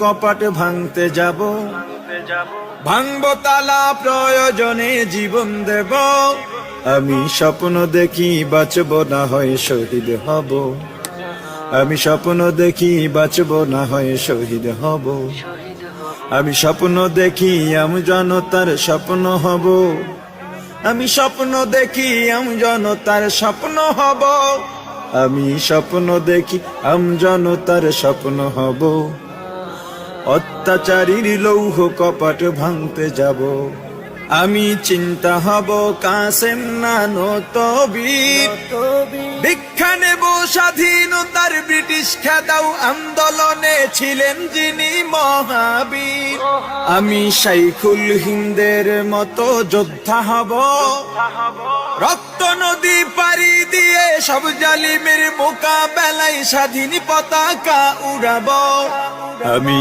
কপাট ভাঙতে যাব, ভাঙবো তালা প্রয়োজনে জীবন দেব। আমি স্বপ্ন দেখি বাঁচব না হয় শহীদ হব, আমি স্বপ্ন দেখি বাঁচব না হয় শহীদ হব। আমি স্বপ্ন দেখি আমি জনতার স্বপ্ন হব, আমি স্বপ্ন দেখি আমি জনতার স্বপ্ন হব। আমি স্বপ্ন দেখি আমি জনতার স্বপ্ন হব। অত্যাচারীর লৌহ কপাট ভাঙতে যাব, আমি চিন্তা হব কাসেম নানত বীর। ভিক্ষা নেব স্বাধীনতার ব্রিটিশ খেদাও আন্দোলনে ছিলেন যিনি মহাবীর। আমি শাইখুল হিন্দের মতো যোদ্ধা হব, রক্ত নদী পাড়ি দিয়ে সব জালিমের মোকাবেলায় স্বাধীন পতাকা উড়াবো। আমি